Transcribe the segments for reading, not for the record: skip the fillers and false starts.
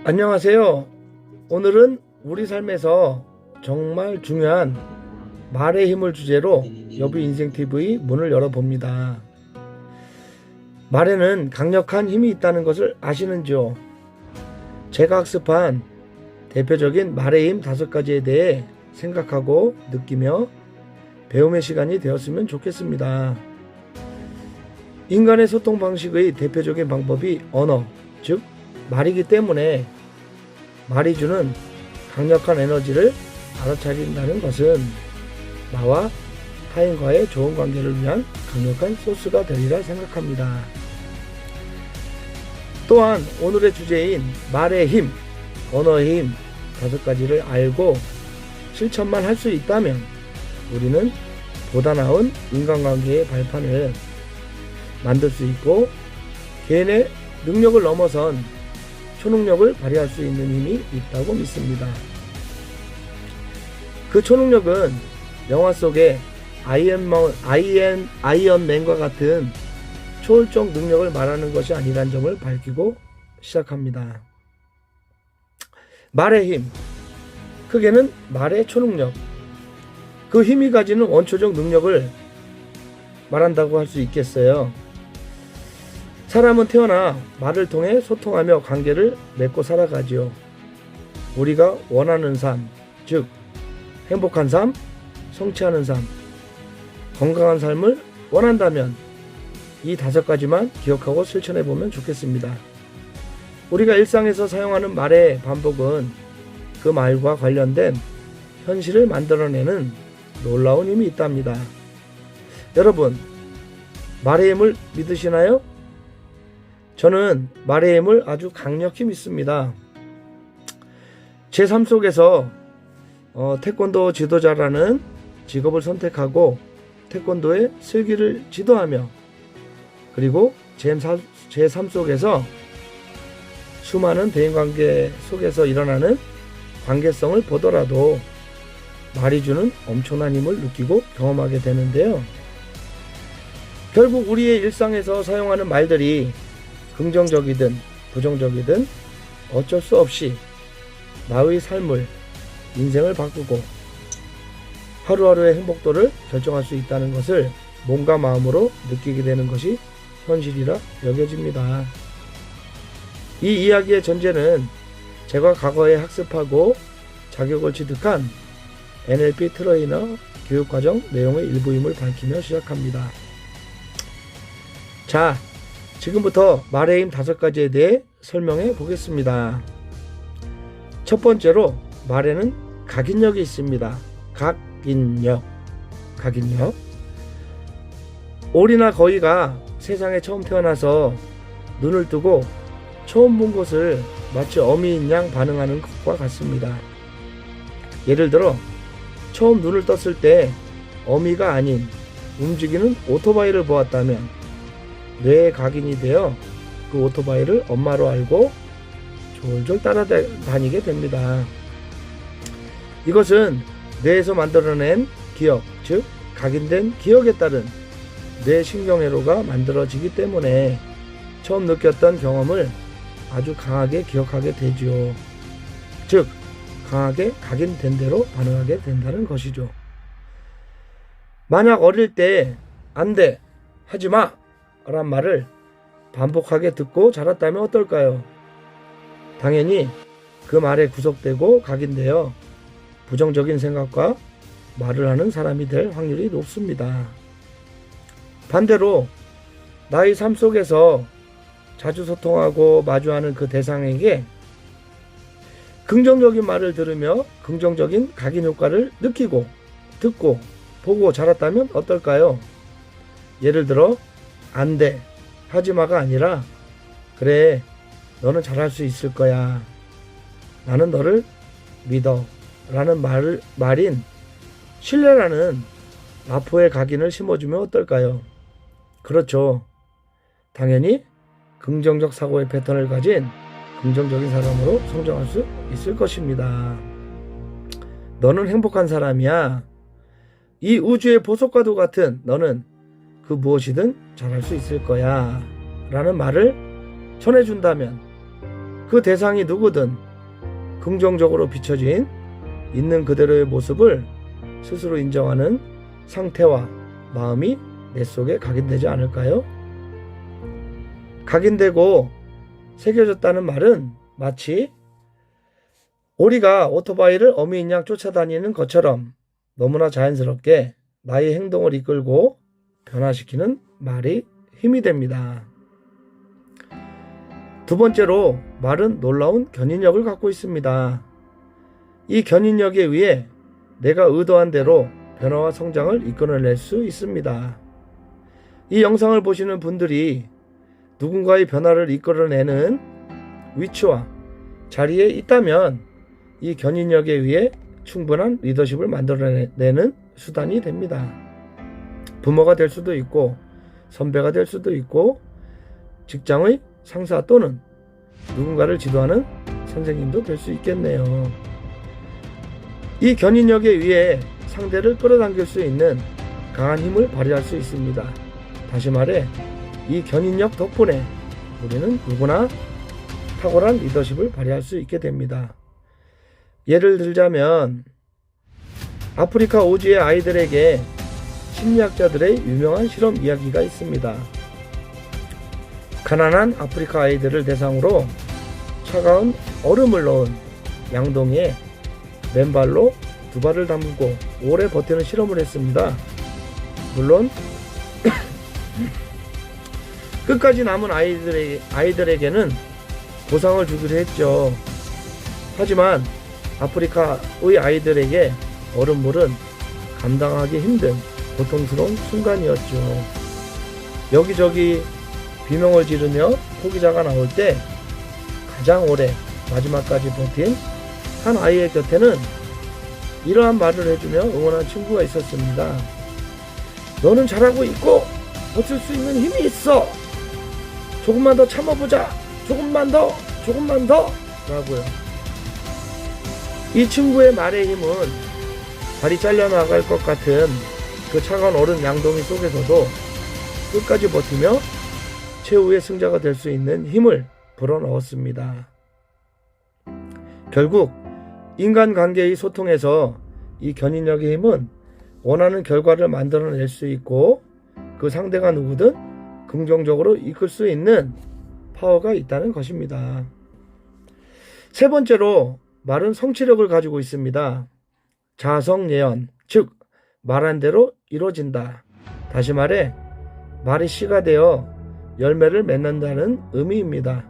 안녕하세요. 오늘은 우리 삶에서 정말 중요한 말의 힘을 주제로 여비 인생TV 문을 열어봅니다. 말에는 강력한 힘이 있다는 것을 아시는지요? 제가 학습한 대표적인 말의 힘 5가지에 대해 생각하고 느끼며 배움의 시간이 되었으면 좋겠습니다. 인간의 소통 방식의 대표적인 방법이 언어, 즉 말이기 때문에 말이 주는 강력한 에너지를 알아차린다는 것은 나와 타인과의 좋은 관계를 위한 강력한 소스가 되리라 생각합니다. 또한 오늘의 주제인 말의 힘, 언어의 힘 5가지를 알고 실천만 할 수 있다면 우리는 보다 나은 인간관계의 발판을 만들 수 있고 개인의 능력을 넘어선 초능력을 발휘할 수 있는 힘이 있다고 믿습니다. 그 초능력은 영화 속의 아이언맨과 같은 초월적 능력을 말하는 것이 아니란 점을 밝히고 시작합니다. 말의 힘, 크게는 말의 초능력, 그 힘이 가지는 원초적 능력을 말한다고 할 수 있겠어요. 사람은 태어나 말을 통해 소통하며 관계를 맺고 살아가지요. 우리가 원하는 삶, 즉 행복한 삶, 성취하는 삶, 건강한 삶을 원한다면 이 5가지만 기억하고 실천해 보면 좋겠습니다. 우리가 일상에서 사용하는 말의 반복은 그 말과 관련된 현실을 만들어내는 놀라운 힘이 있답니다. 여러분, 말의 힘을 믿으시나요? 저는 말의 힘을 아주 강력히 믿습니다. 제 삶 속에서 태권도 지도자라는 직업을 선택하고 태권도의 슬기를 지도하며 그리고 제 삶 속에서 수많은 대인관계 속에서 일어나는 관계성을 보더라도 말이 주는 엄청난 힘을 느끼고 경험하게 되는데요. 결국 우리의 일상에서 사용하는 말들이 긍정적이든 부정적이든 어쩔 수 없이 나의 삶을, 인생을 바꾸고 하루하루의 행복도를 결정할 수 있다는 것을 몸과 마음으로 느끼게 되는 것이 현실이라 여겨집니다. 이 이야기의 전제는 제가 과거에 학습하고 자격을 취득한 NLP 트레이너 교육과정 내용의 일부임을 밝히며 시작합니다. 자, 지금부터 말의 힘 5가지에 대해 설명해 보겠습니다. 첫 번째로 말에는 각인력이 있습니다. 각인력. 오리나 거위가 세상에 처음 태어나서 눈을 뜨고 처음 본 것을 마치 어미인 양 반응하는 것과 같습니다. 예를 들어 처음 눈을 떴을 때 어미가 아닌 움직이는 오토바이를 보았다면 뇌에 각인이 되어 그 오토바이를 엄마로 알고 졸졸 따라다니게 됩니다. 이것은 뇌에서 만들어낸 기억, 즉 각인된 기억에 따른 뇌 신경회로가 만들어지기 때문에 처음 느꼈던 경험을 아주 강하게 기억하게 되죠. 즉 강하게 각인된 대로 반응하게 된다는 것이죠. 만약 어릴 때 안 돼, 하지마 란 말을 반복하게 듣고 자랐다면 어떨까요? 당연히 그 말에 구속되고 각인되어 부정적인 생각과 말을 하는 사람이 될 확률이 높습니다. 반대로 나의 삶 속에서 자주 소통하고 마주하는 그 대상에게 긍정적인 말을 들으며 긍정적인 각인 효과를 느끼고 듣고 보고 자랐다면 어떨까요? 예를 들어 안 돼, 하지마가 아니라 그래, 너는 잘할 수 있을 거야, 나는 너를 믿어 라는 말인 신뢰라는 마포의 각인을 심어주면 어떨까요? 그렇죠. 당연히 긍정적 사고의 패턴을 가진 긍정적인 사람으로 성장할 수 있을 것입니다. 너는 행복한 사람이야. 이 우주의 보석과도 같은 너는 그 무엇이든 잘할 수 있을 거야 라는 말을 전해준다면 그 대상이 누구든 긍정적으로 비춰진 있는 그대로의 모습을 스스로 인정하는 상태와 마음이 내 속에 각인되지 않을까요? 각인되고 새겨졌다는 말은 마치 오리가 오토바이를 어미인 양 쫓아다니는 것처럼 너무나 자연스럽게 나의 행동을 이끌고 변화시키는 말이 힘이 됩니다. 두 번째로 말은 놀라운 견인력을 갖고 있습니다. 이 견인력에 의해 내가 의도한 대로 변화와 성장을 이끌어낼 수 있습니다. 이 영상을 보시는 분들이 누군가의 변화를 이끌어내는 위치와 자리에 있다면 이 견인력에 의해 충분한 리더십을 만들어내는 수단이 됩니다. 부모가 될 수도 있고 선배가 될 수도 있고 직장의 상사 또는 누군가를 지도하는 선생님도 될 수 있겠네요. 이 견인력에 의해 상대를 끌어당길 수 있는 강한 힘을 발휘할 수 있습니다. 다시 말해 이 견인력 덕분에 우리는 누구나 탁월한 리더십을 발휘할 수 있게 됩니다. 예를 들자면 아프리카 오지의 아이들에게 심리학자들의 유명한 실험 이야기가 있습니다. 가난한 아프리카 아이들을 대상으로 차가운 얼음을 넣은 양동이에 맨발로 두 발을 담그고 오래 버티는 실험을 했습니다. 물론 끝까지 남은 아이들에게는 보상을 주기로 했죠. 하지만 아프리카의 아이들에게 얼음물은 감당하기 힘든 고통스러운 순간이었죠. 여기저기 비명을 지르며 포기자가 나올 때 가장 오래 마지막까지 버틴 한 아이의 곁에는 이러한 말을 해주며 응원한 친구가 있었습니다. 너는 잘하고 있고 버틸 수 있는 힘이 있어. 조금만 더 참아보자. 조금만 더 라고요. 이 친구의 말의 힘은 발이 잘려나갈 것 같은 그 차가운 얼음 양동이 속에서도 끝까지 버티며 최후의 승자가 될 수 있는 힘을 불어넣었습니다. 결국 인간관계의 소통에서 이 견인력의 힘은 원하는 결과를 만들어낼 수 있고 그 상대가 누구든 긍정적으로 이끌 수 있는 파워가 있다는 것입니다. 세 번째로 말은 성취력을 가지고 있습니다. 자성예언, 즉 말한 대로 이루어진다. 다시 말해 말이 씨가 되어 열매를 맺는다는 의미입니다.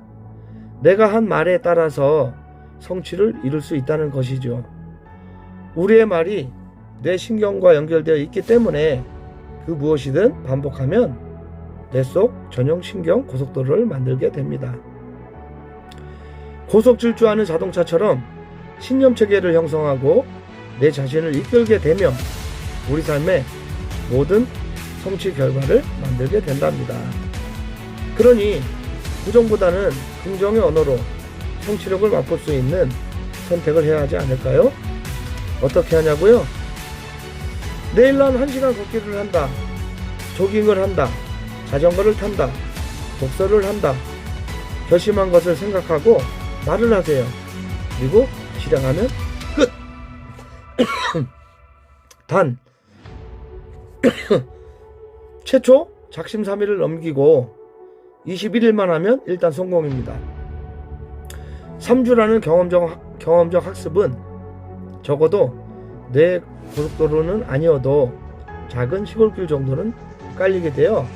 내가 한 말에 따라서 성취를 이룰 수 있다는 것이죠. 우리의 말이 내 신경과 연결되어 있기 때문에 그 무엇이든 반복하면 내 속 전용 신경 고속도로를 만들게 됩니다. 고속 질주하는 자동차처럼 신념 체계를 형성하고 내 자신을 이끌게 되며 우리 삶의 모든 성취 결과를 만들게 된답니다. 그러니 부정보다는 긍정의 언어로 성취력을 맛볼 수 있는 선택을 해야 하지 않을까요? 어떻게 하냐고요? 내일 난 1시간 걷기를 한다. 조깅을 한다. 자전거를 탄다. 독서를 한다. 결심한 것을 생각하고 말을 하세요. 그리고 실행하면 끝! 단 최초 작심삼일을 넘기고 21일만 하면 일단 성공입니다. 3주라는 경험적 학습은 적어도 내 고속도로는 아니어도 작은 시골길 정도는 깔리게 되어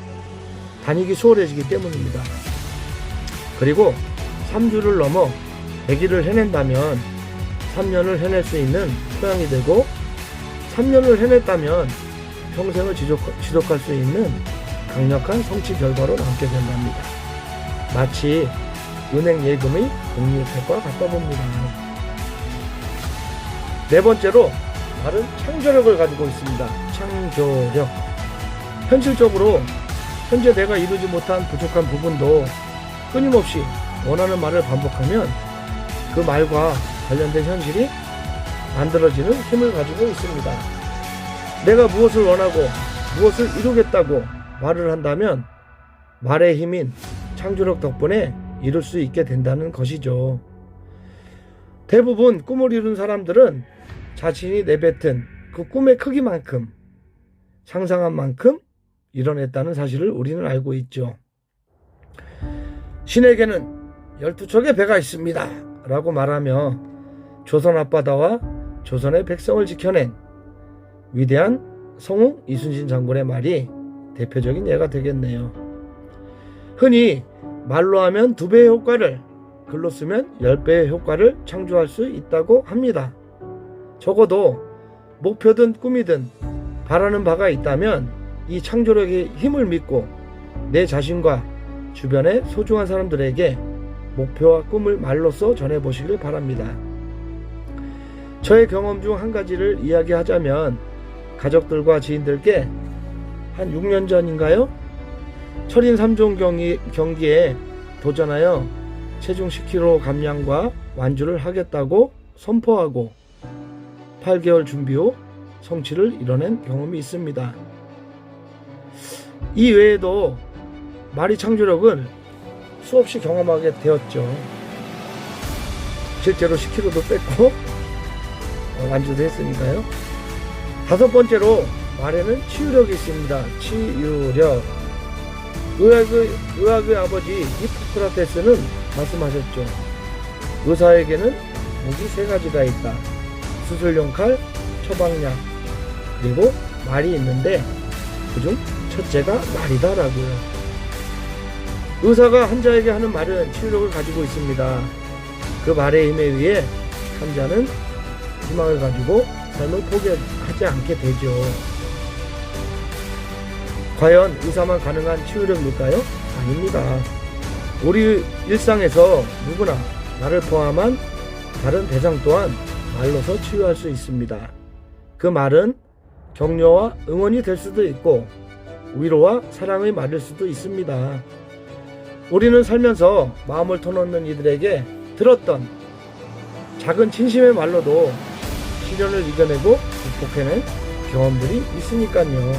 다니기 수월해지기 때문입니다. 그리고 3주를 넘어 100일을 해낸다면 3년을 해낼 수 있는 토양이 되고 3년을 해냈다면 평생을 지속할 수 있는 강력한 성취 결과로 남게 된답니다. 마치 은행 예금의 복리혜택과 같다 봅니다. 네 번째로 말은 창조력을 가지고 있습니다. 창조력. 현실적으로 현재 내가 이루지 못한 부족한 부분도 끊임없이 원하는 말을 반복하면 그 말과 관련된 현실이 만들어지는 힘을 가지고 있습니다. 내가 무엇을 원하고 무엇을 이루겠다고 말을 한다면 말의 힘인 창조력 덕분에 이룰 수 있게 된다는 것이죠. 대부분 꿈을 이룬 사람들은 자신이 내뱉은 그 꿈의 크기만큼, 상상한 만큼 이뤄냈다는 사실을 우리는 알고 있죠. 신에게는 12척의 배가 있습니다 라고 말하며 조선 앞바다와 조선의 백성을 지켜낸 위대한 성웅 이순신 장군의 말이 대표적인 예가 되겠네요. 흔히 말로 하면 2배의 효과를, 글로 쓰면 10배의 효과를 창조할 수 있다고 합니다. 적어도 목표든 꿈이든 바라는 바가 있다면 이 창조력의 힘을 믿고 내 자신과 주변의 소중한 사람들에게 목표와 꿈을 말로써 전해보시길 바랍니다. 저의 경험 중 한 가지를 이야기하자면 가족들과 지인들께 한 6년 전인가요? 철인 3종 경기에 도전하여 체중 10kg 감량과 완주를 하겠다고 선포하고 8개월 준비 후 성취를 이뤄낸 경험이 있습니다. 이 외에도 말이 창조력은 수없이 경험하게 되었죠. 실제로 10kg도 뺐고 완주도 했으니까요. 5번째로 말에는 치유력이 있습니다. 치유력. 의학의 아버지 히포크라테스는 말씀하셨죠. 의사에게는 목이 3가지가 있다. 수술용 칼, 처방약, 그리고 말이 있는데 그중 첫째가 말이다 라고요. 의사가 환자에게 하는 말은 치유력을 가지고 있습니다. 그 말의 힘에 의해 환자는 희망을 가지고 삶을 포기하지 않게 되죠. 과연 의사만 가능한 치유력일까요? 아닙니다. 우리 일상에서 누구나 나를 포함한 다른 대상 또한 말로서 치유할 수 있습니다. 그 말은 격려와 응원이 될 수도 있고 위로와 사랑의 말일 수도 있습니다. 우리는 살면서 마음을 터놓는 이들에게 들었던 작은 진심의 말로도 시련을 이겨내고 극복해낸 경험들이 있으니까요.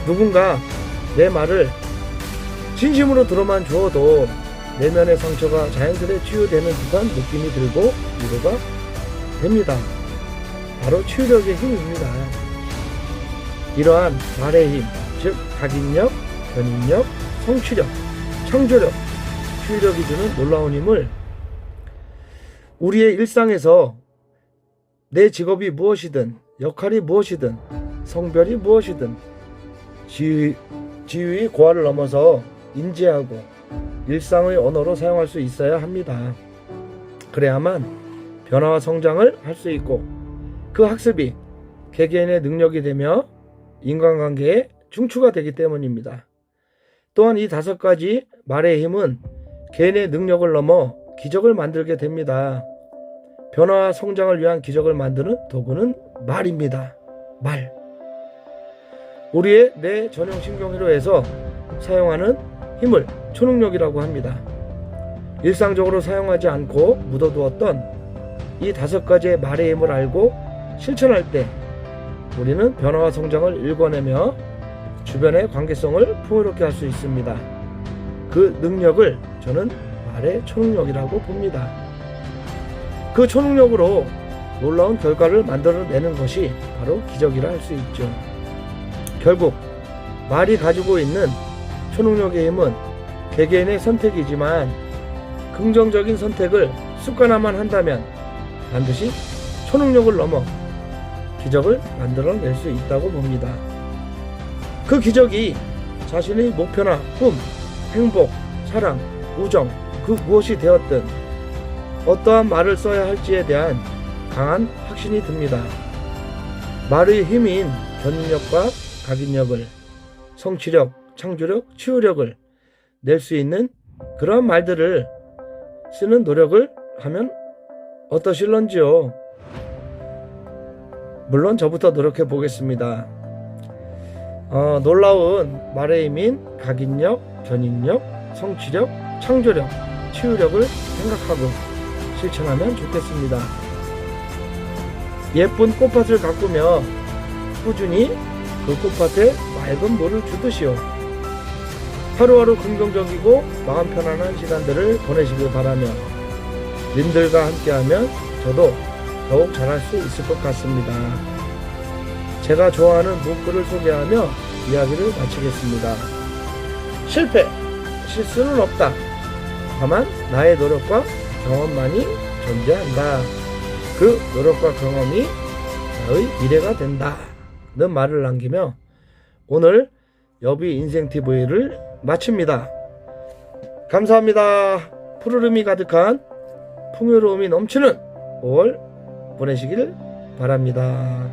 누군가 내 말을 진심으로 들어만 주어도 내면의 상처가 자연스레 치유되는 듯한 느낌이 들고 위로가 됩니다. 바로 치유력의 힘입니다. 이러한 말의 힘, 즉 각인력, 견인력, 성취력, 창조력, 치유력이 주는 놀라운 힘을 우리의 일상에서 내 직업이 무엇이든, 역할이 무엇이든, 성별이 무엇이든 지위의 고하를 넘어서 인지하고 일상의 언어로 사용할 수 있어야 합니다. 그래야만 변화와 성장을 할 수 있고 그 학습이 개개인의 능력이 되며 인간관계의 중추가 되기 때문입니다. 또한 이 5가지 말의 힘은 개인의 능력을 넘어 기적을 만들게 됩니다. 변화와 성장을 위한 기적을 만드는 도구는 말입니다. 말. 우리의 뇌 전용 신경회로에서 사용하는 힘을 초능력이라고 합니다. 일상적으로 사용하지 않고 묻어두었던 이 5가지의 말의 힘을 알고 실천할 때 우리는 변화와 성장을 일궈내며 주변의 관계성을 풍요롭게 할 수 있습니다. 그 능력을 저는 말의 초능력이라고 봅니다. 그 초능력으로 놀라운 결과를 만들어내는 것이 바로 기적이라 할 수 있죠. 결국 말이 가지고 있는 초능력의 힘은 개개인의 선택이지만 긍정적인 선택을 습관화만 한다면 반드시 초능력을 넘어 기적을 만들어낼 수 있다고 봅니다. 그 기적이 자신의 목표나 꿈, 행복, 사랑, 우정, 그 무엇이 되었든 어떠한 말을 써야 할지에 대한 강한 확신이 듭니다. 말의 힘인 견인력과 각인력을, 성취력, 창조력, 치유력을 낼 수 있는 그러한 말들을 쓰는 노력을 하면 어떠실런지요? 물론 저부터 노력해 보겠습니다. 놀라운 말의 힘인 각인력, 견인력, 성취력, 창조력, 치유력을 생각하고 실천하면 좋겠습니다. 예쁜 꽃밭을 가꾸며 꾸준히 그 꽃밭에 맑은 물을 주듯이요. 하루하루 긍정적이고 마음 편안한 시간들을 보내시길 바라며 님들과 함께하면 저도 더욱 잘할 수 있을 것 같습니다. 제가 좋아하는 문구를 소개하며 이야기를 마치겠습니다. 실패, 실수는 없다. 다만 나의 노력과 경험만이 존재한다. 그 노력과 경험이 나의 미래가 된다. 는 말을 남기며 오늘 여비 인생TV를 마칩니다. 감사합니다. 푸르름이 가득한 풍요로움이 넘치는 5월 보내시길 바랍니다.